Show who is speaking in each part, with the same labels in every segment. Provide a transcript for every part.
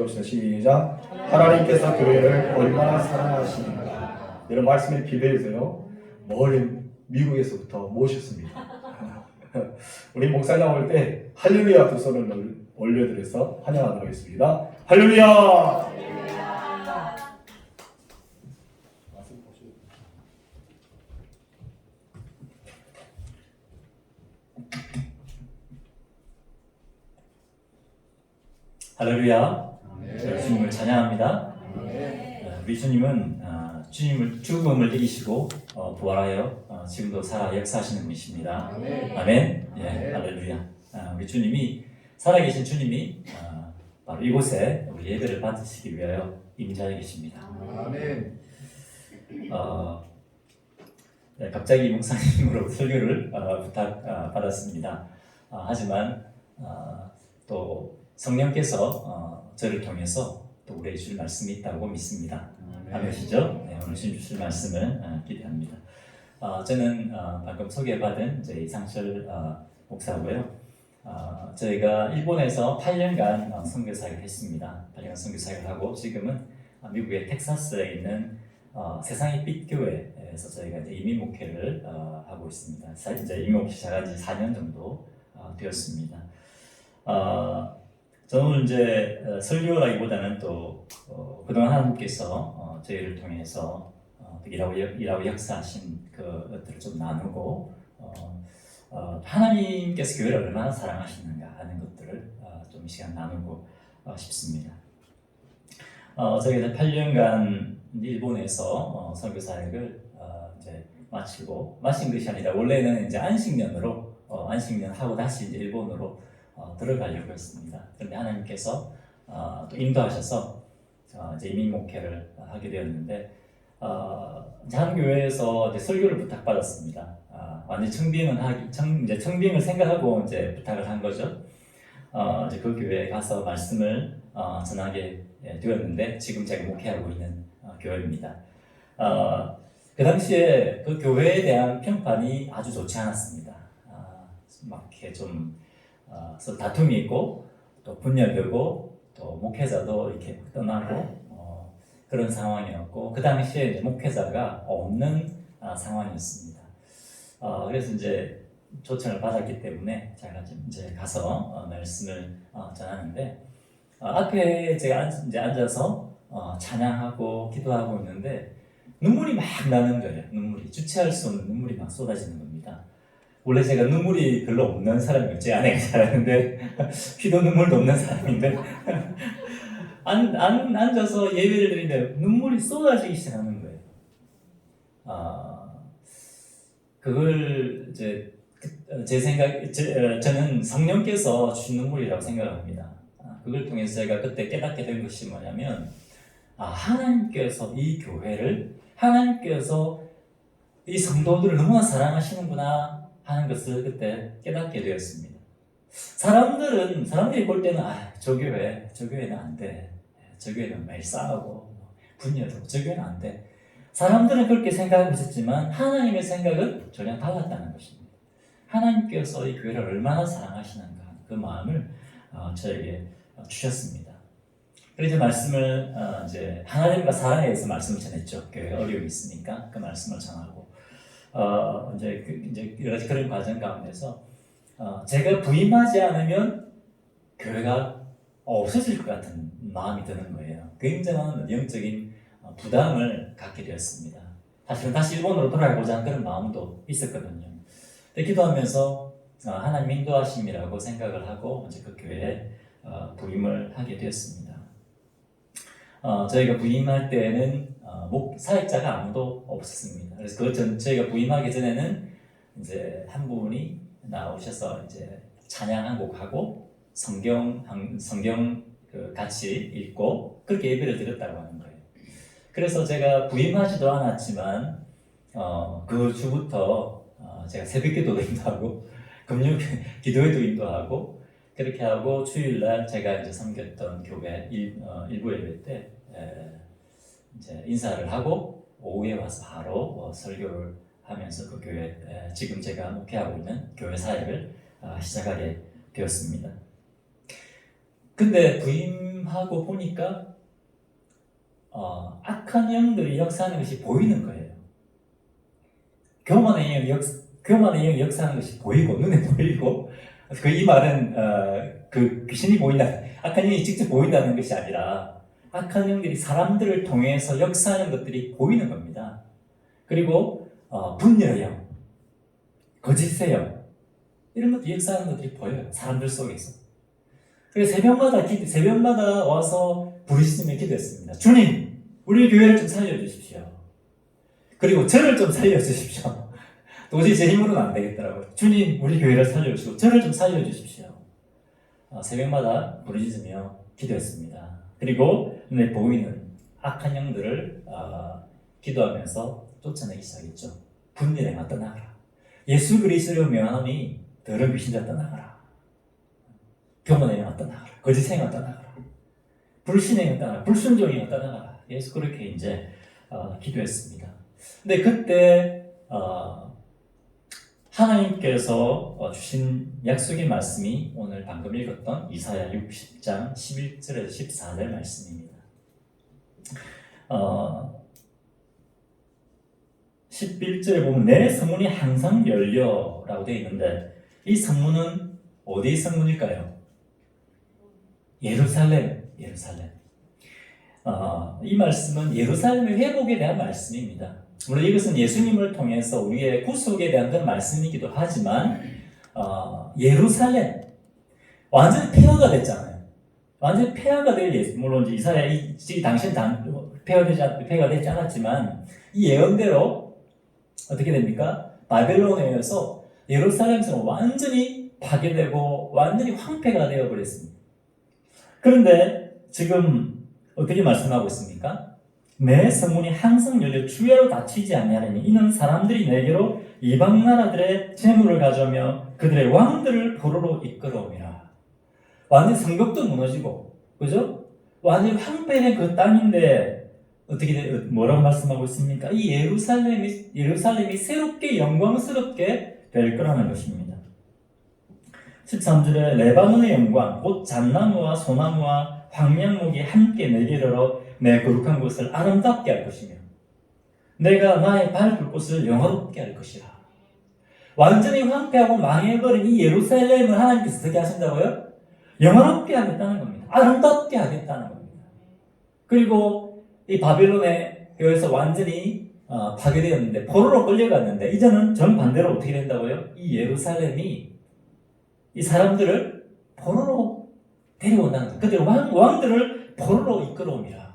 Speaker 1: 읽어봅시다. 시작. 하나님께서 교회를 얼마나 사랑하시는가. 이런 말씀에 기대해서요. 멀리 미국에서부터 모셨습니다. 우리 목사 나올 때 할렐루야 두 손을 올려드려서 환영하도록 하겠습니다. 할렐루야!
Speaker 2: 할렐루야. 주님을 찬양합니다. 우리 주님은 죽음을 이기시고 부활하여 지금도 살아 역사하시는 분이십니다. 아멘. 예, 할렐루야. 우리 주님이 살아계신 주님이 바로 이곳에 우리 예배를 받으시기 위하여 임자해 계십니다.
Speaker 3: 아멘.
Speaker 2: 네, 갑자기 목사님으로 설교를 부탁받았습니다. 하지만 또 성령께서 저를 통해서 또 우리에게 주실 말씀이 있다고 믿습니다. 아멘이시죠? 네, 오늘 주실 말씀을 기대합니다. 저는 방금 소개받은 이상철 목사고요. 저희가 일본에서 8년간 선교사역을 했습니다. 8년간 선교사역을 하고 지금은 미국의 텍사스에 있는 세상의 빛 교회에서 저희가 이제 이민 목회를 하고 있습니다. 이제 이민 목회 시작한 지 4년 정도 되었습니다. 저는 이제 설교라기보다는 또 그동안 하나님께서 저희를 통해서 일하고 역사하신 것들을 좀 나누고 하나님께서 교회를 얼마나 사랑하시는가 하는 것들을 좀 시간 나누고 싶습니다. 저희가 8년간 일본에서 선교 사역을 이제 마친 것이 아니라 원래는 이제 안식년으로 안식년 하고 다시 이제 일본으로 들어가려고 했습니다. 그런데 하나님께서 또 인도하셔서 이제 이민 목회를 하게 되었는데 한 교회에서 이제 설교를 부탁받았습니다. 완전 청빙을 생각하고 이제 부탁을 한 거죠. 이제 그 교회에 가서 말씀을 전하게 되었는데 지금 제가 목회하고 있는 교회입니다. 그 당시에 그 교회에 대한 평판이 아주 좋지 않았습니다. 막 이렇게 좀 서로 다툼이 있고 또 분열되고 또 목회자도 이렇게 떠나고 그런 상황이었고 그 당시에 이제 목회자가 없는 상황이었습니다. 그래서 이제 초청을 받았기 때문에 제가 이제 가서 말씀을 전하는데 앞에 제가 이제 앉아서 찬양하고 기도하고 있는데 눈물이 막 나는 거예요. 눈물이 주체할 수 없는 눈물이 막 쏟아지는 겁니다. 원래 제가 눈물이 별로 없는 사람이에요. 제 아내가 잘하는데 피도 눈물도 없는 사람인데 앉아서 예배를 드리는데 눈물이 쏟아지기 시작하는 거예요. 그걸 이제 제 생각, 저는 성령께서 주신 눈물이라고 생각합니다. 그걸 통해서 제가 그때 깨닫게 된 것이 뭐냐면 하나님께서 이 교회를 하나님께서 이 성도들을 너무나 사랑하시는구나 하는 것을 그때 깨닫게 되었습니다. 사람들이 볼 때는 저 교회는 안 돼. 저 교회는 매일 싸우고 분열하고 저 교회는 안 돼. 사람들은 그렇게 생각하고 있었지만 하나님의 생각은 전혀 달랐다는 것입니다. 하나님께서 이 교회를 얼마나 사랑하시는가 그 마음을 저에게 주셨습니다. 그래서 말씀을 이제 하나님과 사랑에 대해서 말씀을 전했죠. 교회가 어려움이 있으니까 그 말씀을 전하고 이제 여러 가지 그런 과정 가운데서 제가 부임하지 않으면 교회가 없어질 것 같은 마음이 드는 거예요. 굉장한 영적인 부담을 갖게 되었습니다. 사실은 다시 일본으로 돌아가고자 하는 그런 마음도 있었거든요. 근데 기도하면서 하나님 인도하심이라고 생각을 하고 이제 그 교회에 부임을 하게 되었습니다. 저희가 부임할 때는 사역자가 아무도 없었습니다. 그래서 저희가 부임하기 전에는 이제 한 분이 나오셔서 이제 찬양 한 곡 하고 성경 같이 읽고 그렇게 예배를 드렸다고 하는 거예요. 그래서 제가 부임하지도 않았지만 그 주부터 제가 새벽기도도 인도하고 금요 기도회도 인도하고 그렇게 하고 주일날 제가 이제 섬겼던 교회 일부 예배 때 이제 인사를 하고 오후에 와서 바로 설교를 하면서 그 교회 지금 제가 목회하고 있는 교회 사역을 시작하게 되었습니다. 근데 부르심하고 보니까 악한 영들이 역사하는 것이 보이는 거예요. 교만의 영이 역사하는 것이 보이고 눈에 보이고 이 말은 그 귀신이 보인다, 악한 영이 직접 보인다는 것이 아니라 악한 영들이 사람들을 통해서 역사하는 것들이 보이는 겁니다. 그리고 분열의 영, 거짓의 영, 이런 것도 역사하는 것들이 보여요. 사람들 속에서. 그래서 새벽마다 와서 부르짖으며 기도했습니다. 주님, 우리 교회를 좀 살려주십시오. 그리고 저를 좀 살려주십시오. 도저히 제 힘으로는 안 되겠더라고요. 주님, 우리 교회를 살려주시고 저를 좀 살려주십시오. 새벽마다 부르짖으며 기도했습니다. 그리고 눈에 보이는 악한 영들을 기도하면서 쫓아내기 시작했죠. 분열의 영아 떠나가라. 예수 그리스도를 명하노니 더러운 귀신들 떠나가라. 교만의 영아 떠나가라. 거짓의 영아 떠나가라. 불신의 영아 떠나가라. 불순종의 영아 떠나가라. 예수 그렇게 이제 기도했습니다. 근데 그때 하나님께서 주신 약속의 말씀이 오늘 방금 읽었던 이사야 60장 11절에서 14절 말씀입니다. 11절에 보면 내 성문이 항상 열려라고 되어 있는데 이 성문은 어디의 성문일까요? 예루살렘. 이 말씀은 예루살렘의 회복에 대한 말씀입니다. 물론 이것은 예수님을 통해서 우리의 구속에 대한 그런 말씀이기도 하지만 예루살렘 완전히 폐허가 됐잖아요. 완전히 폐허가 될 예수, 물론 이제 이사야 이 당시엔 폐허가 되지 않았지만 이 예언대로 어떻게 됩니까? 바벨론에 의해서 예루살렘은 완전히 파괴되고 완전히 황폐가 되어 버렸습니다. 그런데 지금 어떻게 말씀하고 있습니까? 내 성문이 항상 열려 주야로 닫히지 아니하리니 이는 사람들이 내게로 이방 나라들의 재물을 가져오며 그들의 왕들을 포로로 이끌어오미라. 완전 성벽도 무너지고, 그죠? 완전 황폐된 그 땅인데 어떻게 뭐라고 말씀하고 있습니까? 이 예루살렘이 새롭게 영광스럽게 될 거라는 것입니다. 13절에 레바논의 영광 곧 잣나무와 소나무와 황량목이 함께 내게 이르러 내 거룩한 곳을 아름답게 할 것이며 내가 나의 밟을 곳을 영화롭게 할 것이라. 완전히 황폐하고 망해버린 이 예루살렘을 하나님께서 어떻게 하신다고요? 영화롭게 하겠다는 겁니다. 아름답게 하겠다는 겁니다. 그리고 이 바벨론에 의해서 완전히 파괴되었는데 포로로 끌려갔는데 이제는 정반대로 어떻게 된다고요? 이 예루살렘이 이 사람들을 포로로 데려온다는 거예요. 그들 왕들을 포로로 이끌어옵니다.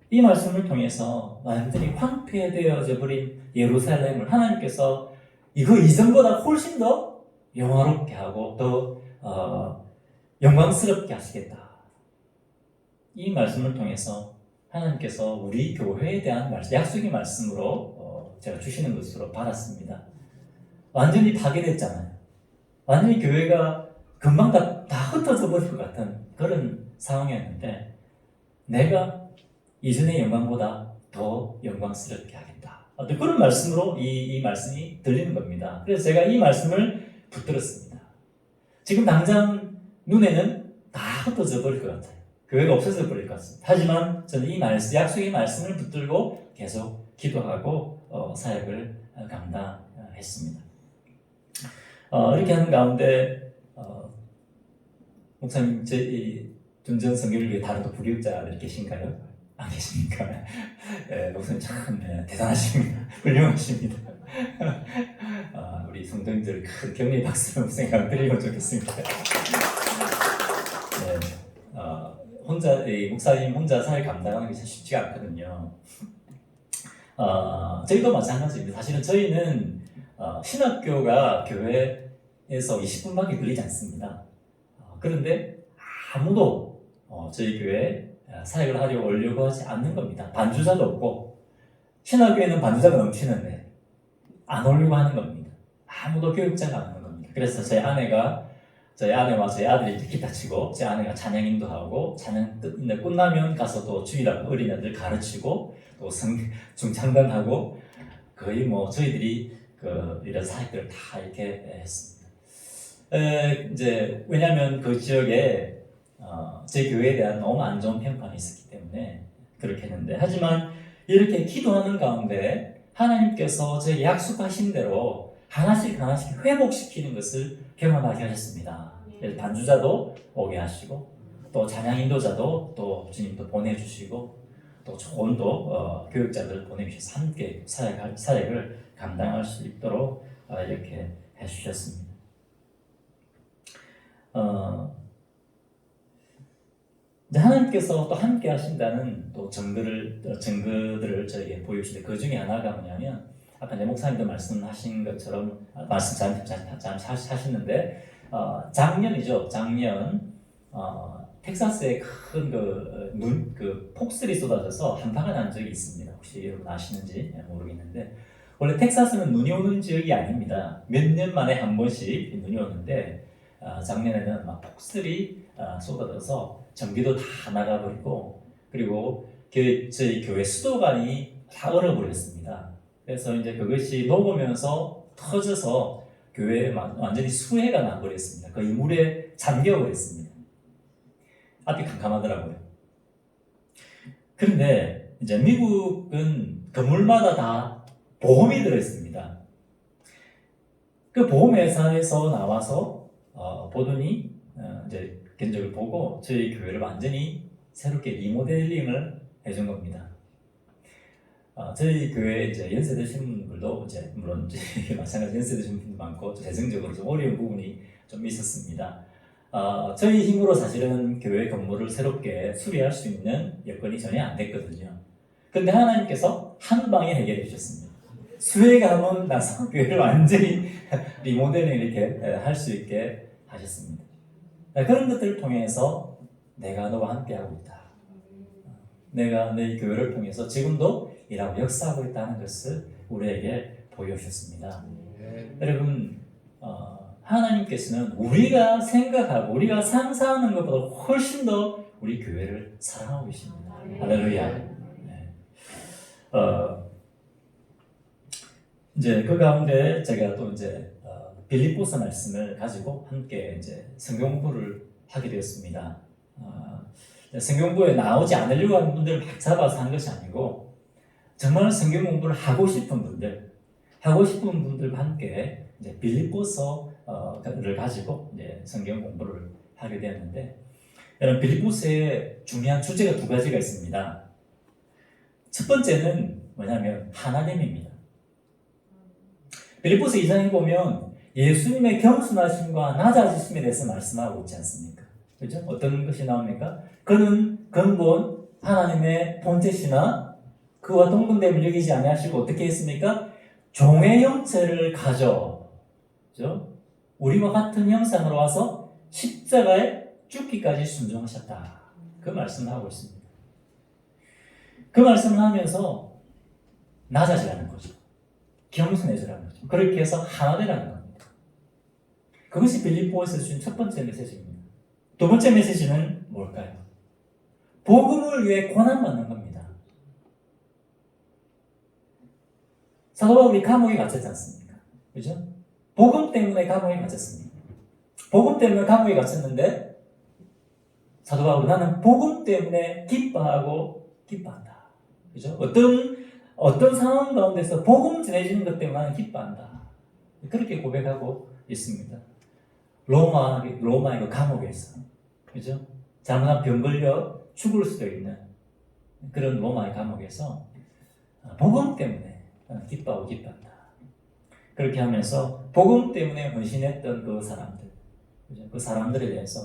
Speaker 2: 이 말씀을 통해서 완전히 황폐되어져 버린 예루살렘을 하나님께서 이거 이전보다 훨씬 더 영화롭게 하고 더 영광스럽게 하시겠다. 이 말씀을 통해서 하나님께서 우리 교회에 대한 약속의 말씀으로 제가 주시는 것으로 받았습니다. 완전히 파괴됐잖아요. 완전히 교회가 금방 다 흩어져 버릴 것 같은 그런 상황이었는데 내가 이전의 영광보다 더 영광스럽게 하겠다. 어떤 그런 말씀으로 이 말씀이 들리는 겁니다. 그래서 제가 이 말씀을 붙들었습니다. 지금 당장 눈에는 다 흩어져 버릴 것 같아요. 교회가 없어져 버릴 것 같습니다. 하지만 저는 이 약속의 말씀을 붙들고 계속 기도하고 사역을 감당했습니다. 이렇게 하는 가운데 목사님 제 dun전 성경을 위해 다른 불교자들 계신가요? 안 계십니까? 네, 목사님 참 대단하십니다. 훌륭하십니다. 우리 성도님들 큰 격려의 박수를 생각드리면 좋겠습니다. 네, 목사님 혼자 사회 감당하는 게 쉽지가 않거든요. 저희도 마찬가지입니다. 사실은 저희는 신학교가 교회에서 20분밖에 걸리지 않습니다. 그런데 아무도 저희 교회에 사역을 하려고 하지 않는 겁니다. 반주자도 없고 신학교에는 반주자가 넘치는데 안 오려고 하는 겁니다. 아무도 교육자가 안 오는 겁니다. 그래서 저희 아내와 저희 아들이 기타 치고 제 아내가 찬양 인도하고 찬양 끝나면 가서 또 주일학 어린애들 가르치고 또 중창단하고 거의 저희들이 이런 사역들을 다 이렇게 했습니다. 이제 왜냐하면 그 지역에 제 교회에 대한 너무 안 좋은 평판이 있었기 때문에 그렇게 했는데, 하지만 이렇게 기도하는 가운데 하나님께서 저에게 약속하신 대로 하나씩 하나씩 회복시키는 것을 경험하게 하셨습니다. 반주자도 오게 하시고, 또 찬양 인도자도 또 주님도 보내주시고, 또 좋은 또 교육자들을 보내주셔서 함께 사역을 감당할 수 있도록 이렇게 해주셨습니다. 이제 하나님께서 또 함께 하신다는 또 증거들을 저에게 보여주시는데, 그 중에 하나가 뭐냐면, 아까 내 목사님도 말씀하신 것처럼 말씀 잠시 하시는데, 작년이죠. 작년 텍사스에 큰 그 폭설이 쏟아져서 한파가 난 적이 있습니다. 혹시 여러분 아시는지 모르겠는데, 원래 텍사스는 눈이 오는 지역이 아닙니다. 몇 년 만에 한 번씩 눈이 오는데, 작년에는 막 폭설이 쏟아져서 전기도 다 나가버리고, 그리고 저희 교회 수도관이 다 얼어버렸습니다. 그래서 이제 그것이 녹으면서 터져서 교회에 완전히 수해가 나버렸습니다. 거의 물에 잠겨버렸습니다. 앞이 캄캄하더라고요. 그런데 이제 미국은 건물마다 다 보험이 들어있습니다. 그 보험회사에서 나와서 보더니 이제 견적을 보고 저희 교회를 완전히 새롭게 리모델링을 해준 겁니다. 저희 교회에 이제 연세 드신 분들도 이제 물론 마찬가지 연세 드신 분도 많고, 재정적으로 좀 어려운 부분이 좀 있었습니다. 저희 힘으로 사실은 교회 건물을 새롭게 수리할 수 있는 여건이 전혀 안 됐거든요. 그런데 하나님께서 한 방에 해결해 주셨습니다. 수혜가 한번 나서 교회를 완전히 리모델링 이렇게 할 수 있게 하셨습니다. 그런 것들을 통해서 내가 너와 함께하고 있다. 내가 내 교회를 통해서 지금도 일하고 역사하고 있다는 것을 우리에게 보여주셨습니다. 여러분, 하나님께서는 우리가 생각하고 우리가 상상하는 것보다 훨씬 더 우리 교회를 사랑하고 계십니다. 할렐루야. 네. 이제 그 가운데 제가 또 이제 빌립보서 말씀을 가지고 함께 이제 성경 공부를 하게 되었습니다. 성경 공부에 나오지 않으려고 하는 분들을 막 잡아서 한 것이 아니고, 정말 성경 공부를 하고 싶은 분들과 함께 이제 빌립보서를 가지고 이제 성경 공부를 하게 되었는데, 여러분, 빌립보서에 중요한 주제가 두 가지가 있습니다. 첫 번째는 뭐냐면 하나됨입니다. 빌립보서 2장에 보면 예수님의 겸손하심과 낮아지심에 대해서 말씀하고 있지 않습니까? 그렇죠? 어떤 것이 나옵니까? 그는 근본 하나님의 본체시나 그와 동등됨을 여기지 아니하시고 어떻게 했습니까? 종의 형체를 가져, 그렇죠? 우리와 같은 형상으로 와서 십자가에 죽기까지 순종하셨다. 그 말씀을 하고 있습니다. 그 말씀을 하면서 낮아지라는 거죠. 겸손해지라는 거죠. 그렇게 해서 하나 되라는 겁니다. 그것이 빌립보에서 준 첫 번째 메시지입니다. 두 번째 메시지는 뭘까요? 복음을 위해 고난받는 겁니다. 사도 바울이 감옥에 갇혔지 않습니까? 그죠? 복음 때문에 감옥에 갇혔습니다. 복음 때문에 감옥에 갇혔는데, 사도 바울은 나는 복음 때문에 기뻐한다. 그죠? 어떤 상황 가운데서 복음 전해지는 것 때문에 나는 기뻐한다. 그렇게 고백하고 있습니다. 로마의 그 감옥에서, 그죠? 잘못하면 병 걸려 죽을 수도 있는 그런 로마의 감옥에서 복음 때문에 기뻐하고 기뻐한다. 그렇게 하면서 복음 때문에 헌신했던 그 사람들, 그죠? 그 사람들에 대해서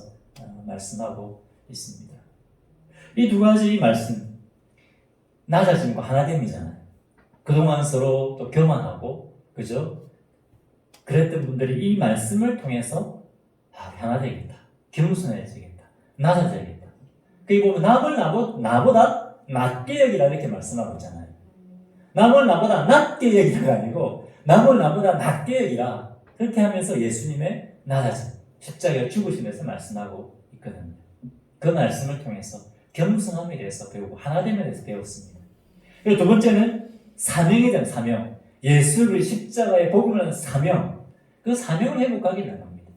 Speaker 2: 말씀하고 있습니다. 이 두 가지 말씀, 낮아짐과 하나됨이잖아요. 그동안 서로 또 교만하고, 그죠? 그랬던 분들이 이 말씀을 통해서 하나 되겠다, 겸손해지겠다, 낮아져야겠다. 그게 보면 남을 나보다 낮게 여기라 이렇게 말씀하고 있잖아요. 남을 나보다 낮게 여기라가 아니고 남을 나보다 낮게 여기라. 그렇게 하면서 예수님의 낮아짐, 십자가에 죽으시면서 말씀하고 있거든요. 그 말씀을 통해서 겸손함에 대해서 배우고 하나됨에 대해서 배웠습니다. 그리고 두 번째는 사명에 대한 사명. 예수 그리스도의 십자가의 복음을 하는 사명. 그 사명을 회복하게 되는 겁니다.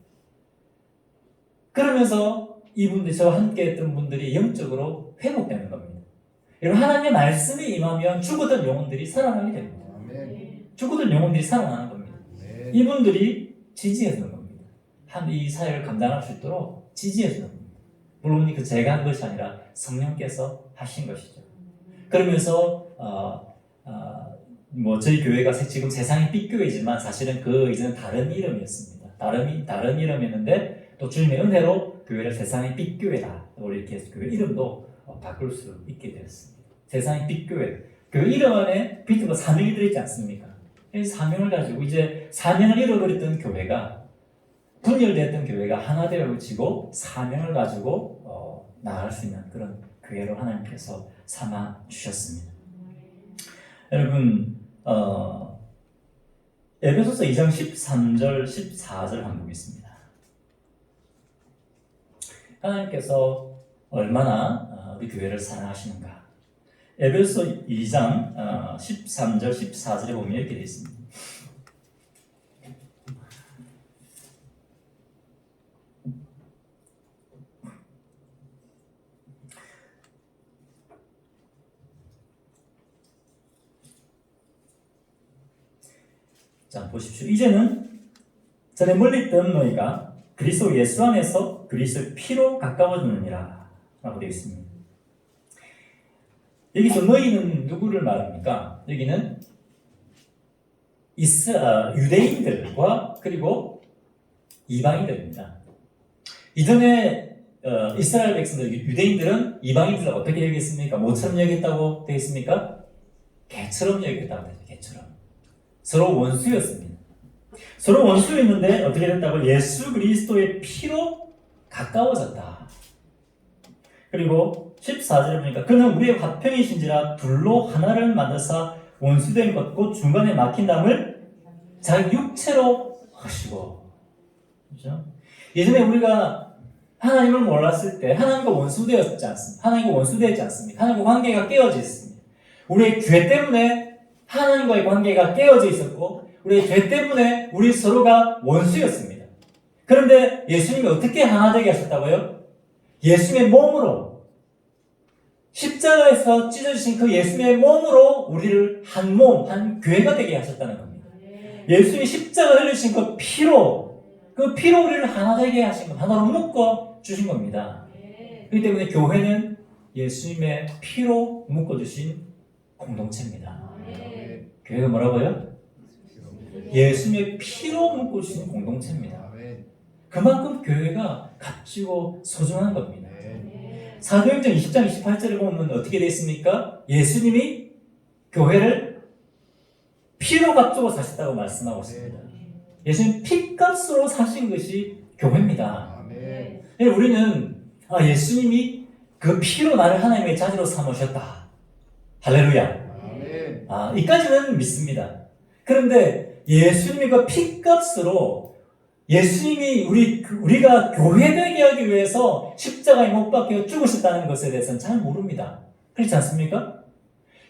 Speaker 2: 그러면서 이분들 저와 함께 했던 분들이 영적으로 회복되는 겁니다. 여러분 하나님의 말씀이 임하면 죽었던 영혼들이 살아나게 됩니다. 죽었던 영혼들이 살아나는 겁니다. 이분들이 지지해 주는 겁니다. 이 사역을 감당할 수 있도록 지지해 주는 겁니다. 물론 그 제가 한 것이 아니라 성령께서 하신 것이죠. 그러면서 저희 교회가 지금 세상의 빅교회지만 사실은 그 이전은 다른 이름이었습니다. 다른 이름이었는데 또 주님의 은혜로 교회를 세상의 빅교회다. 우리 이렇게 교회 이름도 바꿀 수 있게 되었습니다. 세상의 빅교회. 그 이름 안에 비트가 사명이 들어있지 않습니까? 이 사명을 가지고 이제 사명을 잃어버렸던 교회가 분열됐던 교회가 하나 되어지고 사명을 가지고 나아갈 수 있는 그런 교회로 하나님께서 삼아 주셨습니다. 여러분 에베소서 2장 13절 14절 한번 보겠습니다. 하나님께서 얼마나 우리 교회를 사랑하시는가. 에베소서 2장 13절 14절에 보면 이렇게 되어 있습니다. 자, 보십시오. 이제는 전에 멀리 있던 너희가 그리스도 예수 안에서 그리스도의 피로 가까워지느니라 라고 되어 있습니다. 여기서 너희는 누구를 말합니까? 여기는 유대인들과 그리고 이방인들입니다. 이전에 이스라엘 백성들, 유대인들은 이방인들을 어떻게 여겼습니까? 뭐처럼 여겼다고 되어 있습니까? 개처럼 여겼다고 되어 있습니다. 개처럼. 서로 원수였습니다. 서로 원수였는데 어떻게 됐다고? 예수 그리스도의 피로 가까워졌다. 그리고 14절에 보니까 그는 우리의 화평이신지라 둘로 하나를 만드사 원수된 것 곧 중간에 막힌 담을 자기 육체로 하시고. 그렇죠? 예전에 우리가 하나님을 몰랐을 때 하나님과 원수되었지 않습니까? 하나님과 원수되었지 않습니까? 하나님과 관계가 깨어져 있습니다. 우리의 죄 때문에 하나님과의 관계가 깨어져 있었고 우리의 죄 때문에 우리 서로가 원수였습니다. 그런데 예수님이 어떻게 하나 되게 하셨다고요? 예수님의 몸으로 십자가에서 찢어주신 그 예수님의 몸으로 우리를 한 몸, 한 교회가 되게 하셨다는 겁니다. 예수님이 십자가 흘리신 그 피로 우리를 하나 되게 하신 겁니다. 하나로 묶어 주신 겁니다. 그렇기 때문에 교회는 예수님의 피로 묶어주신 공동체입니다. 교회가 뭐라고요? 예수님의 피로 묶어주신 공동체입니다. 그만큼 교회가 값지고 소중한 겁니다. 사도행전 20장 28절을 보면 어떻게 되어 있습니까? 예수님이 교회를 피로 값주고 사셨다고 말씀하고 있습니다. 예수님 피값으로 사신 것이 교회입니다. 우리는 예수님이 그 피로 나를 하나님의 자녀로 삼으셨다. 할렐루야. 이까지는 믿습니다. 그런데 예수님이 그 피값으로 예수님이 우리가 교회되게 하기 위해서 십자가에 못 박혀 죽으셨다는 것에 대해서는 잘 모릅니다. 그렇지 않습니까?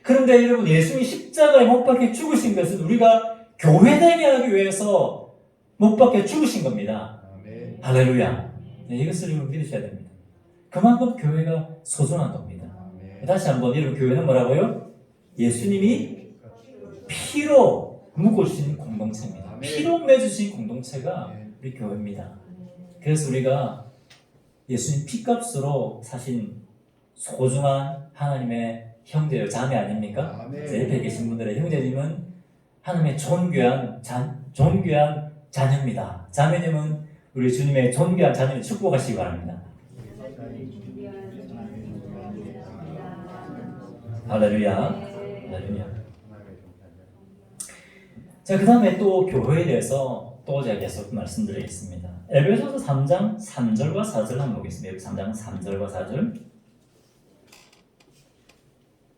Speaker 2: 그런데 여러분 예수님이 십자가에 못 박혀 죽으신 것은 우리가 교회되게 하기 위해서 못 박혀 죽으신 겁니다. 할렐루야. 이것을 여러분 믿으셔야 됩니다. 그만큼 교회가 소중한 겁니다. 다시 한번 여러분 교회는 뭐라고요? 예수님이 피로 묶어주신 공동체입니다. 피로 맺으신 공동체가 우리 교회입니다. 그래서 우리가 예수님 피값으로 사신 소중한 하나님의 형제요 자매 아닙니까? 옆에 계신 분들의 형제님은 하나님의 존귀한 자녀입니다. 자매님은 우리 주님의 존귀한 자녀를 축복하시기 바랍니다. 할렐루야. 자, 그 다음에 또 교회에 대해서 또 제가 계속 말씀드리겠습니다. 에베소서 3장 3절과 4절 한번 보겠습니다. 3장 3절과 4절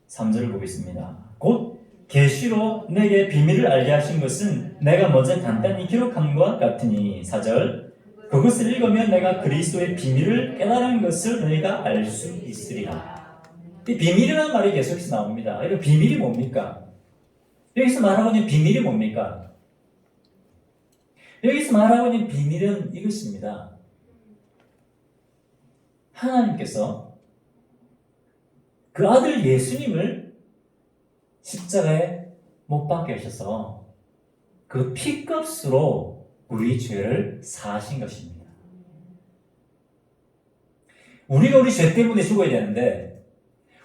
Speaker 2: 3절을 보겠습니다. 곧 계시로 내게 비밀을 알게 하신 것은 내가 먼저 간단히 기록함과 같으니 4절 그것을 읽으면 내가 그리스도의 비밀을 깨달은 것을 너희가 알 수 있으리라. 이 비밀이라는 말이 계속해서 나옵니다. 이 비밀이 뭡니까? 여기서 말하고 있는 비밀이 뭡니까? 여기서 말하고 있는 비밀은 이것입니다. 하나님께서 그 아들 예수님을 십자가에 못 박게 하셔서 그 피값으로 우리 죄를 사하신 것입니다. 우리가 우리 죄 때문에 죽어야 되는데,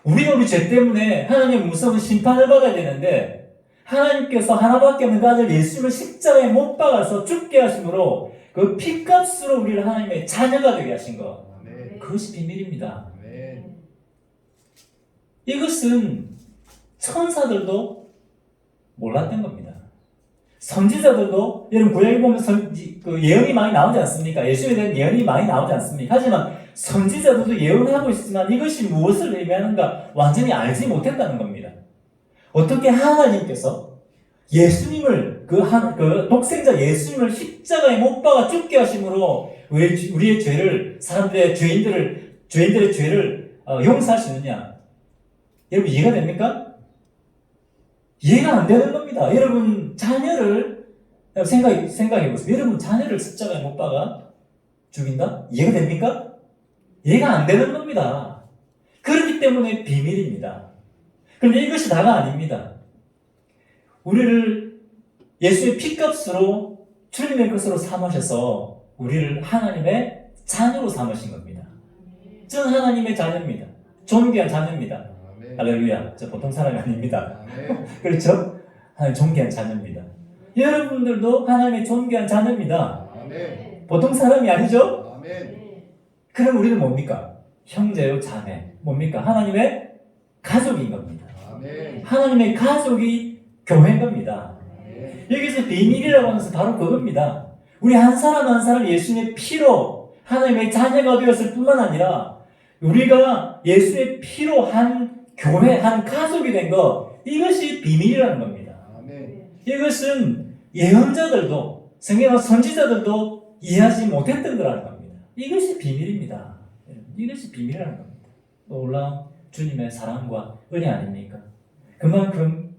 Speaker 2: 우리가 우리 죄 때문에 하나님의 무서운 심판을 받아야 되는데, 하나님께서 하나밖에 없는 그 아들 예수님을 십자가에 못 박아서 죽게 하심으로 그 피값으로 우리를 하나님의 자녀가 되게 하신 것, 그것이 비밀입니다. 이것은 천사들도 몰랐던 겁니다. 선지자들도, 여러분 구약에 보면 그 예언이 많이 나오지 않습니까? 예수에 대한 예언이 많이 나오지 않습니까? 하지만 선지자들도 예언하고 있지만 이것이 무엇을 의미하는가 완전히 알지 못했다는 겁니다. 어떻게 하나님께서 예수님을 그 독생자 예수님을 십자가에 못 박아 죽게 하심으로 우리의 죄를, 사람들의 죄인들의 죄를 용서할 수 있느냐? 여러분 이해가 됩니까? 이해가 안 되는 겁니다. 여러분 자녀를 생각해 보세요. 여러분 자녀를 십자가에 못 박아 죽인다? 이해가 됩니까? 이해가 안 되는 겁니다. 그렇기 때문에 비밀입니다. 그런데 이것이 다가 아닙니다. 우리를 예수의 피값으로 주님의 것으로 삼으셔서 우리를 하나님의 자녀로 삼으신 겁니다. 저는 하나님의 자녀입니다. 존귀한 자녀입니다. 할렐루야. 저 보통 사람이 아닙니다. 그렇죠? 하나님 존귀한 자녀입니다. 여러분들도 하나님의 존귀한 자녀입니다. 보통 사람이 아니죠? 그럼 우리는 뭡니까? 형제요, 자매. 뭡니까? 하나님의 가족인 겁니다. 하나님의 가족이 교회인 겁니다. 여기서 비밀이라고 하는 것은 바로 그겁니다. 우리 한 사람 한 사람 예수님의 피로 하나님의 자녀가 되었을 뿐만 아니라 우리가 예수의 피로 한 교회, 한 가족이 된 것, 이것이 비밀이라는 겁니다. 이것은 예언자들도, 성경의 선지자들도 이해하지 못했던 거라는 겁니다. 이것이 비밀입니다. 이것이 비밀이라는 겁니다. 놀라운 주님의 사랑과 은혜 아닙니까? 그만큼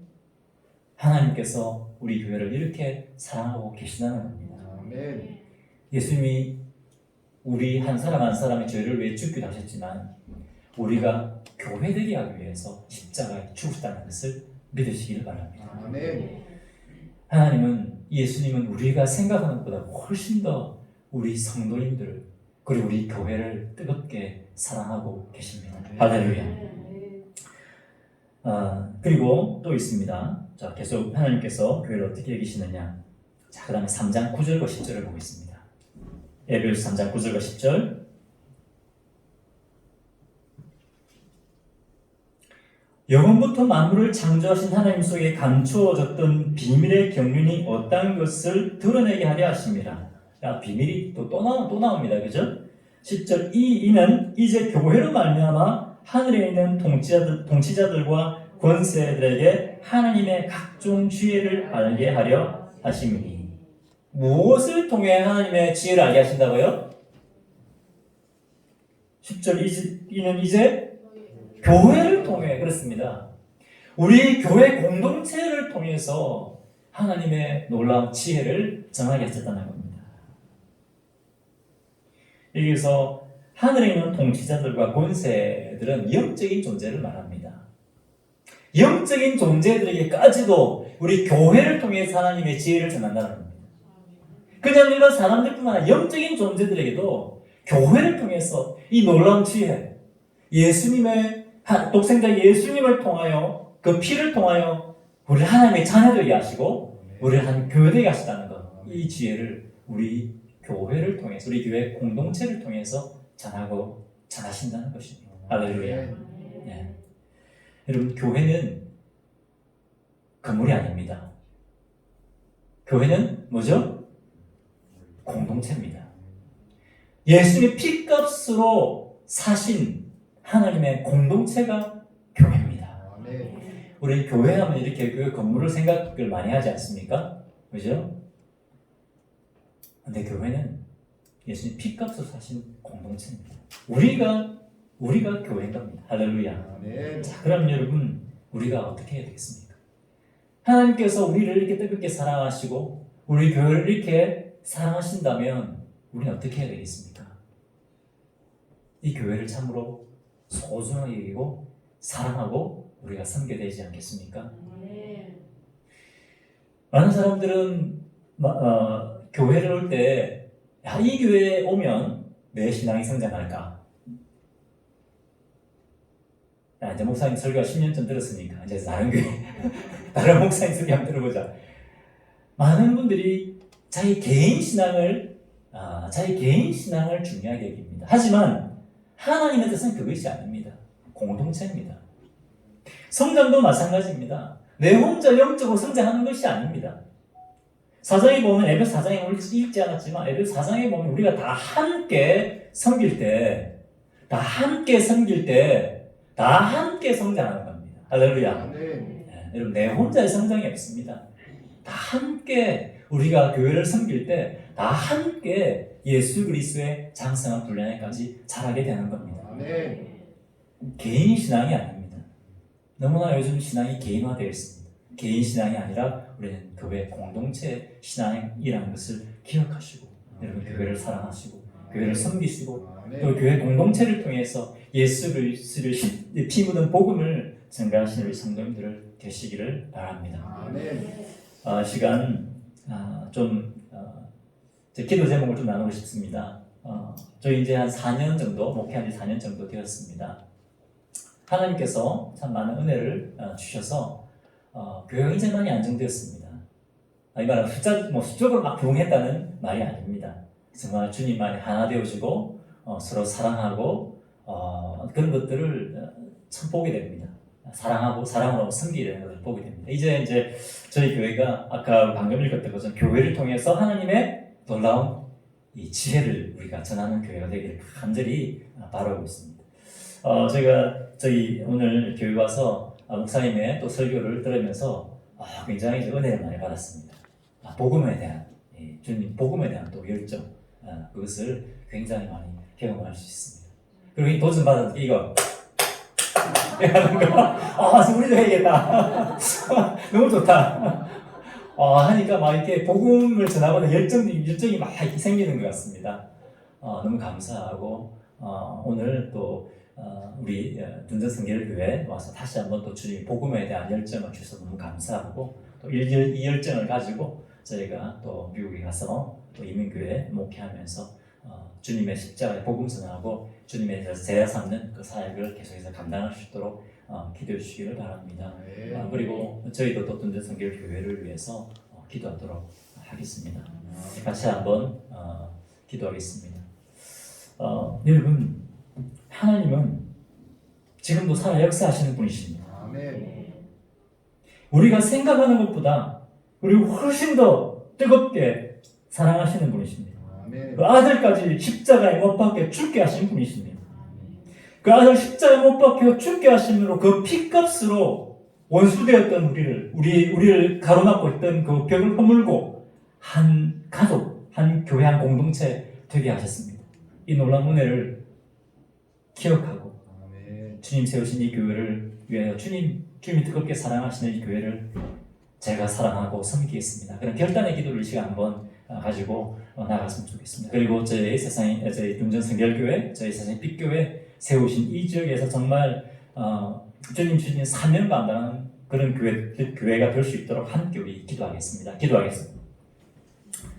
Speaker 2: 하나님께서 우리 교회를 이렇게 사랑하고 계시다는 겁니다. 예수님이 우리 한 사람 한 사람의 죄를 위해 죽기도 하셨지만 우리가 교회 되게 하기 위해서 십자가에 죽으셨다는 것을 믿으시기를 바랍니다. 하나님은, 예수님은 우리가 생각하는 것보다 훨씬 더 우리 성도님들 그리고 우리 교회를 뜨겁게 사랑하고 계십니다. 할렐루야. 그리고 또 있습니다. 자, 계속 하나님께서 교회를 어떻게 여기시느냐. 자, 그 다음에 3장 9절과 10절을 보겠습니다. 에베소서 3장 9절과 10절. 영원부터 만물을 창조하신 하나님 속에 감추어졌던 비밀의 경륜이 어떤 것을 드러내게 하려 하십니다. 야, 비밀이 또 나옵니다. 그죠? 10절. 이는 이제 교회로 말미암아 하늘에 있는 통치자들과 권세들에게 하나님의 각종 지혜를 알게 하려 하심이니. 무엇을 통해 하나님의 지혜를 알게 하신다고요? 10절. 이는 이제 교회를 통해, 그렇습니다. 우리 교회 공동체를 통해서 하나님의 놀라운 지혜를 전하게 하셨다는 겁니다. 여기서 하늘에 있는 통치자들과 권세들은 영적인 존재를 말합니다. 영적인 존재들에게까지도 우리 교회를 통해서 하나님의 지혜를 전한다는 겁니다. 그냥 이런 사람들뿐만 아니라 영적인 존재들에게도 교회를 통해서 이 놀라운 지혜, 예수님의 독생자 예수님을 통하여 그 피를 통하여 우리를 하나님의 자녀되게 하시고 우리를 한 교회 되게 하시다는 것, 이 지혜를 우리 교회를 통해서, 우리 교회 공동체를 통해서 전하신다는 것입니다. 할렐루야. 네. 여러분, 교회는 건물이 아닙니다. 교회는 뭐죠? 공동체입니다. 예수님의 피값으로 사신 하나님의 공동체가 교회입니다. 우리 교회하면 이렇게 그 건물을 생각을 많이 하지 않습니까? 그죠? 근데 교회는 예수님 피값으로 사신 공동체입니다. 우리가 교회인 겁니다. 할렐루야. 자, 그럼 여러분, 우리가 어떻게 해야 되겠습니까? 하나님께서 우리를 이렇게 뜨겁게 사랑하시고 우리 교회를 이렇게 사랑하신다면 우리는 어떻게 해야 되겠습니까? 이 교회를 참으로 소중하게 여기고 사랑하고 우리가 섬겨야 되지 않겠습니까? 많은 사람들은 교회를 올 때 이 교회에 오면 내 신앙이 성장할까? 이제 목사님 설교가 10년 전 들었으니까 이제 다른 교회 다른 목사님 설교 한번 들어보자. 많은 분들이 자기 개인 신앙을 중요하게 여깁니다. 하지만 하나님의 뜻은 그것이 아닙니다. 공동체입니다. 성장도 마찬가지입니다. 내 혼자 영적으로 성장하는 것이 아닙니다. 사장에 보면 에베소 4장에 우리 읽지 않았지만 에베소 4장에 보면 우리가 다 함께 섬길 때 다 함께 성장하는 겁니다. 할렐루야. 여러분 내 혼자의 성장이 없습니다. 다 함께 우리가 교회를 섬길 때 다 함께 예수 그리스도의 장성한 분량에까지 자라게 되는 겁니다. 개인 신앙이 아닙니다. 너무나 요즘 신앙이 개인화되어 있습니다. 개인 신앙이 아니라 우리는 교회 공동체 신앙이라는 것을 기억하시고 여러분 교회를 사랑하시고 교회를 섬기시고 또 교회 공동체를 통해서 예수 그리스도를 피 묻은 복음을 전가하시는 우리 성도님들 되시기를 바랍니다. 시간 제 기도 제목을 좀 나누고 싶습니다. 저희 이제 한 4년 정도 목회한 지 4년 정도 되었습니다. 하나님께서 참 많은 은혜를 주셔서 교회가 이제 많이 안정되었습니다. 이 말은 수적으로 막 부흥했다는 말이 아닙니다. 정말 주님만이 하나 되어지고 서로 사랑하고 그런 것들을 참 보게 됩니다. 사랑으로 섬기게 되는 것을 보게 됩니다. 이제 저희 교회가 아까 방금 읽었던 것처럼 교회를 통해서 하나님의 놀라운 이 지혜를 우리가 전하는 교회가 되기를 간절히 바라고 있습니다. 저희 오늘 교회 와서 목사님의 또 설교를 들으면서 굉장히 은혜를 많이 받았습니다. 복음에 대한 주님 복음에 대한 또 열정 그것을 굉장히 많이 경험할 수 있습니다. 그리고 이 도전 받은 이거 하는 거 우리도 해야겠다. 너무 좋다. 하니까 막 이렇게 복음을 전하고는 열정이 막 생기는 것 같습니다. 너무 감사하고 오늘 또 우리 둔전성결교회 와서 다시 한번 또 주님 복음에 대한 열정을 주셔서 너무 감사하고 또 이 열정을 가지고 저희가 또 미국에 가서 또 이민교회 목회하면서 주님의 십자가의 복음 전하고 주님의 제자 삼는 그 사역을 계속해서 감당할 수 있도록 기도해 주시기를 바랍니다. 그리고 저희도 또 둔전성결교회를 위해서 기도하도록 하겠습니다. 같이 한번 기도하겠습니다. 여러분 하나님은 지금도 살아 역사하시는 분이십니다. 우리가 생각하는 것보다 우리를 훨씬 더 뜨겁게 사랑하시는 분이십니다. 그 아들까지 십자가에 못 박혀 죽게 하신 분이십니다. 그 아들 십자가에 못 박혀 죽게 하심으로 그 피값으로 원수되었던 우리를 가로막고 있던 그 벽을 허물고 한 가족, 한 교회, 한 공동체 되게 하셨습니다. 이 놀라운 은혜를 기억하고 주님 세우신 이 교회를 위하여 주님이 뜨겁게 사랑하시는 이 교회를 제가 사랑하고 섬기겠습니다. 그런 결단의 기도를 이 시간 한번 가지고 나갔으면 좋겠습니다. 그리고 저희 둔전성결교회, 저희 세상의 빛교회 세우신 이 지역에서 정말 주님 주신 사명 감당하는 그런 교회가 될 수 있도록 함께 우리 기도하겠습니다.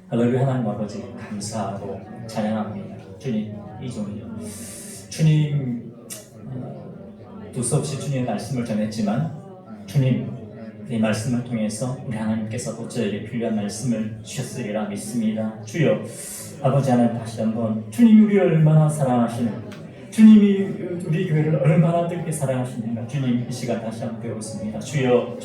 Speaker 2: 할렐루야. 하나님 아버지 감사하고 찬양합니다. 주님 이 종이요. 주님 두서없이 주님의 말씀을 전했지만 주님 이 말씀을 통해서 우리 하나님께서도 저에게 필요한 말씀을 주셨으리라 믿습니다. 주여 아버지 하나님 다시 한번 주님이 우리를 얼마나 사랑하시는 주님이 우리 교회를 얼마나 뜨겁게 사랑하시는가 주님 이 시간 다시 한번 배웠습니다. 주여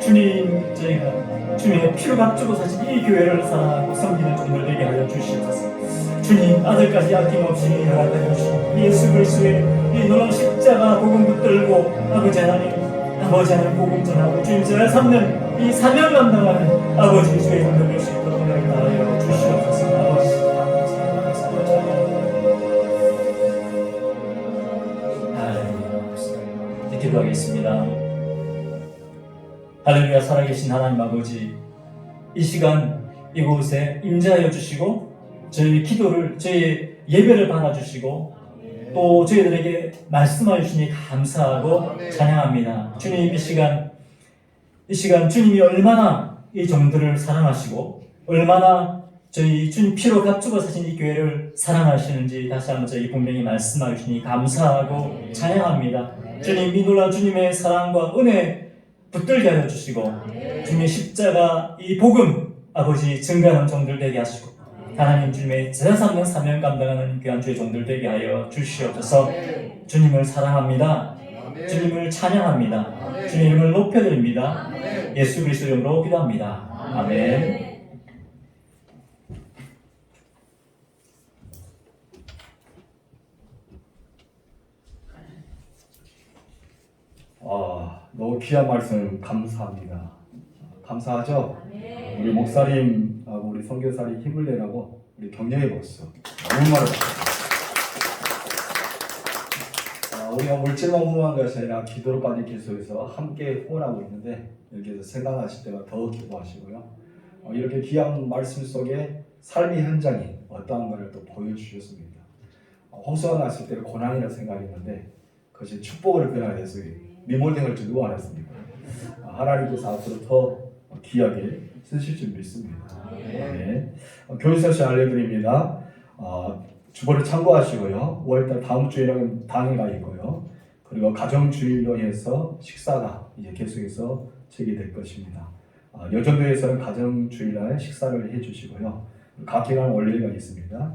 Speaker 2: 주님 저희가 주님의 피로 값주고 사신 이 교회를 사랑하고 섬기는 종들 되게 하여 주시옵소서. 주님 아들까지 아낌없이 허락하여 주시고 예수 그리스도의 이 놀라운 십자가 복음 붙들고 아버지 하나님 복음 전하고 주님 제자 삼는 이 사명 감당하는 아버지 주의 종들 될 수 있도록 하여 주시옵소서. 아버지 기도하겠습니다. 할렐루야. 살아계신 하나님 아버지 이 시간 이곳에 임재하여 주시고 저희 기도를 저희 예배를 받아주시고 또 저희들에게 말씀하여 주시니 감사하고 찬양합니다. 주님, 이 시간 주님이 얼마나 이 종들을 사랑하시고 얼마나 저희 주님 피로 값주고 사신 이 교회를 사랑하시는지 다시 한번 저희 분명히 말씀하여 주시니 감사하고 찬양합니다. 주님, 이 놀라운 주님의 사랑과 은혜 붙들게 하여 주시고 주님의 십자가 이 복음 아버지 증거하는 종들 되게 하시고 하나님 주님의 제사 삼는 사명 감당하는 귀한 주의 종들 되게 하여 주시옵소서. 주님을 사랑합니다. 주님을 찬양합니다. 주님 이름을 높여드립니다. 예수 그리스도 이름으로 기도합니다. 아멘.
Speaker 1: 너무 귀한 말씀 감사합니다. 감사하죠? 우리 목사님하고 우리 선교사님 힘을 내라고 우리 격려해 봤어. 너무 많았어요. 우리가 물질만 후원한 것이 아니라 기도로까지 계속해서 함께 후원하고 있는데 여기에서 생각하실 때가 더 기도하시고요. 이렇게 귀한 말씀 속에 삶의 현장이 어떠한가를 또 보여주셨습니다. 홍수가 났을 때는 고난이라 생각했는데 그것이 축복으로 변화돼서 리몰딩을 주고 알았습니다. 하나님께서 앞으로 더 귀하게 쓰실 줄 믿습니다. 네. 교회에서 알려드립니다. 주보를 참고하시고요. 5월달 다음 주일은 당회가 있고요. 그리고 가정주일로 해서 식사가 이제 계속해서 제기될 것입니다. 여전도에서는 가정주일날 식사를 해주시고요. 각 기간 원리가 있습니다.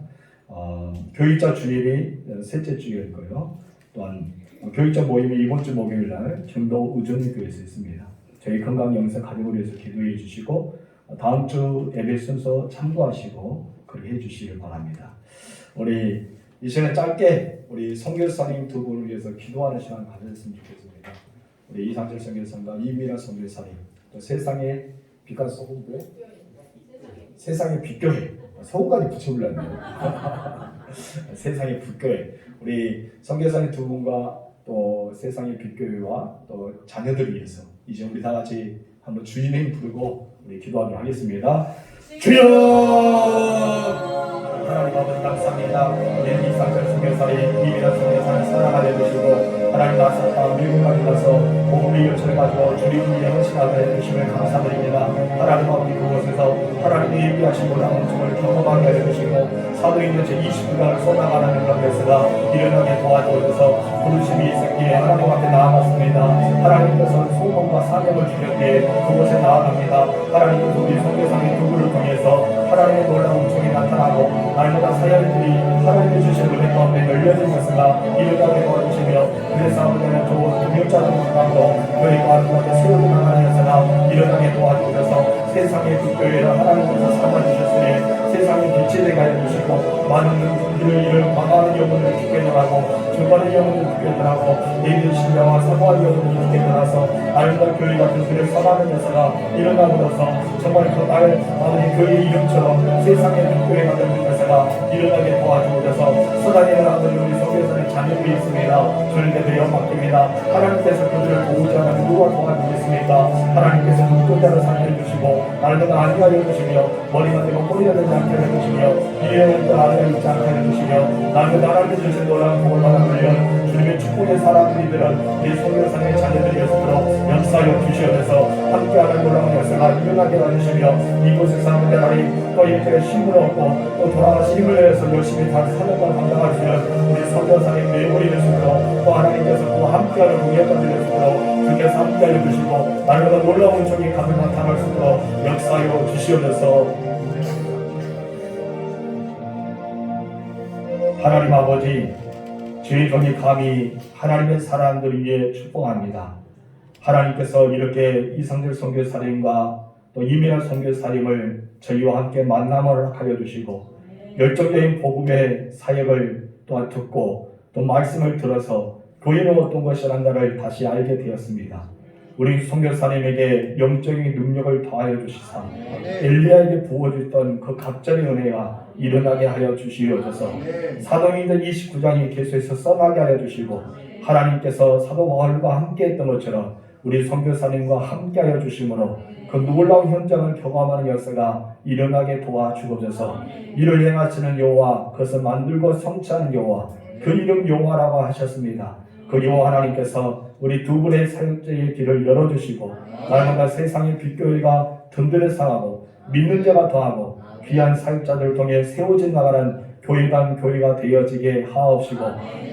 Speaker 1: 교육자 주일이 셋째 주일 거요. 또한 교육자 모임이 이번 주 목요일날 경도 우정교회에서 있습니다. 저희 건강 영상 가족을 위해서 기도해 주시고 다음 주 예배 순서 참고하시고 그렇게 해주시길 바랍니다. 우리 이 시간에 짧게 우리 선교사님 두 분을 위해서 기도하는 시간을 가졌으면 좋겠습니다. 우리 이상철 선교사님과 이미라 선교사님, 또 세상의 빛과 소금교회, 세상의 빛교회, 소금까지 붙여불렀네요. 세상의 빛교회, 우리 선교사님 두 분과 또 세상의 빛교회와 또 자녀들을 위해서 이제 우리 다 같이 한번 주님의 부르고 우리 기도하도록 하겠습니다. 주여! 하나님 아버지 감사합니다. 우리 이상철 선교사님, 이미라 선교사님 사랑하여 주시고 하나님 나서 미국까지 가서 복음의 열차를 가지고 주님의 헌신하게 해주심을 감사드립니다. 하나님 아버지 그곳에서 하나님의 예비하신 놀라운 은총을 경험하게 해주시고 사도행전 제29장을 쏟아가는 그런 데서가 일어나게 도와주셔서 부르심이 있었기에 하나님 앞에 나아갔습니다. 하나님께서 소망과 사명을 주셨기에 그곳에 나아갑니다. 하나님께서 우리 선교사님 누구를 통해서 하나님의 놀라운 은총이 나타나고 날마다 사역들이 하나님의 주신 은혜 가운데 열려진 것을가 일어나게 도와주시며 그래서 아버지는 좋은 동역자들 가운데 교회가 하나님께 세우고 나가는 것을가 일어나게 도와주셔서 세상의 빛교회를 하나님께서 삼아주셨으니 세상의 빛이 되게 하여 주시고 많은 일을 망하는 영혼을 죽게 하고 주관의 영혼을 죽게 하고 예비의 신자와 사모할 영혼을 죽게 하서 아름다운 교회 같은 수를 선하는 것을가 일어나고서 정말 그날 아버지 교회의 이름처럼 세상의 빛교회가 되는 것을가 일어나게 도와주셔서 서단에 나가는 우리 성교사의 자녀들이 있습니다. 주님께서 영광입니다. 하나님께서 그들을 보호자가 누구와 도와주겠습니까? 하나님께서 눈동자를 살려주시고 날마다 안위하여 주시며 머리가 되고 꼬리가 되지 않게 해주시며 이해를 아래에 있지 않게 해주시며 날마다 하나님께 주신 놀라운 복을 받아들여 주님의 축복의 사람들이들은 이 성교사의 자녀들이었으므로 역사하여 주시옵소서 함께하는 놀라운 역사가 일어나게 해주시며 이곳에서 하나님 또 이렇게 힘을 얻고 또 돌아가신 힘을 내서 열심히 다 사명을 감당할 수 있는 우리 선교사의 매물이 되시므로 또 하나님께서 또 함께하는 무게가 되시므로 주께서 함께하여 주시고 날마다 놀라운 종이 가득 나타날 수 있도록 역사하여 주시옵소서. 하나님 아버지, 저희 종이 감히 하나님의 사람들 위해 축복합니다. 하나님께서 이렇게 이상철 선교사님과 또 이민아 선교사님을 저희와 함께 만남을 하여 주시고 열정적인 복음의 사역을 또한 듣고 또 말씀을 들어서 교회는 어떤 것이란가를 다시 알게 되었습니다. 우리 선교사님에게 영적인 능력을 더하여 주시사 엘리야에게 부어주던 그 갑절의 은혜가 일어나게 하여 주시옵소서. 사도행전 29장이 계속해서 써나게 하여 주시고 하나님께서 사도 바울과 함께 했던 것처럼 우리 선교사님과 함께 하여 주심으로 그 놀라운 현장을 경험하는 역사가 일어나게 도와주옵소서. 이를 행하시는 여호와, 그것을 만들고 성취하는 여호와, 그 이름 여호와라고 하셨습니다. 그 여호와 하나님께서 우리 두 분의 사역자의 길을 열어주시고 날마다 세상의 빛교회가 든든히 상하고 믿는 자가 더하고 귀한 사역자들을 통해 세워진 나가는 교회가 되어지게 하옵시고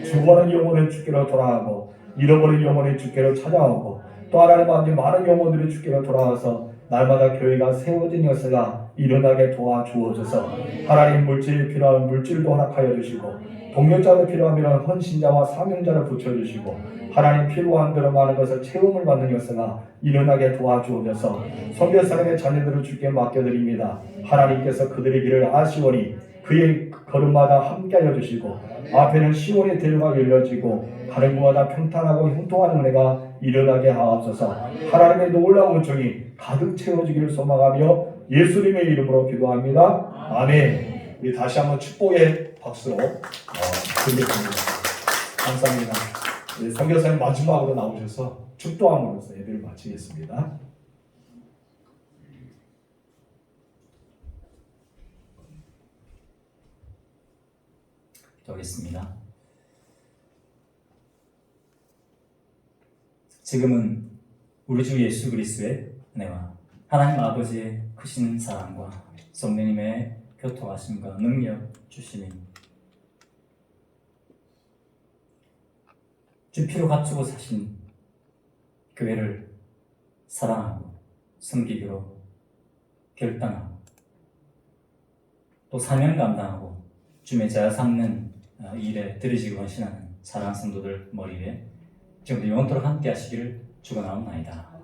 Speaker 1: 죽어가는 영혼은 주께로 돌아가고 잃어버린 영혼이 주께로 찾아오고 또 하나님 아버지 많은 영혼들이 주께로 돌아와서 날마다 교회가 세워진 역사가 일어나게 도와주옵소서. 하나님 물질이 필요한 물질도 허락하여 주시고 동력자도 필요하면 헌신자와 사명자를 붙여주시고 하나님 필요한 대로 많은 것을 채움을 받는 역사가 일어나게 도와주옵소서. 선교사님의 자녀들을 주께 맡겨드립니다. 하나님께서 그들의 길을 아시오니 그의 걸음마다 함께하여 주시고 앞에는 시온의 대로가 열려지고 가는 곳마다 평탄하고 형통한 은혜가 일어나게 하옵소서. 하나님의 놀라운 은총이 가득 채워지기를 소망하며 예수님의 이름으로 기도합니다. 아멘. 우리 다시 한번 축복의 박수로 드리겠습니다. 감사합니다. 선교사님 마지막으로 나오셔서 축도함으로써 예배를 마치겠습니다.
Speaker 2: 기도하겠습니다. 지금은 우리 주 예수 그리스도의 은혜와 하나님 아버지의 크신 사랑과 성령님의 교통하심과 능력 주심이 주 피로 갖추고 사신 교회를 사랑하고 섬기기로 결단하고 또 사명 감당하고 주의 자 삼는 일에 들이시고 헌신하는 사랑 성도들 머리에 지금도 영원토록 함께 하시기를 축원하옵나이다.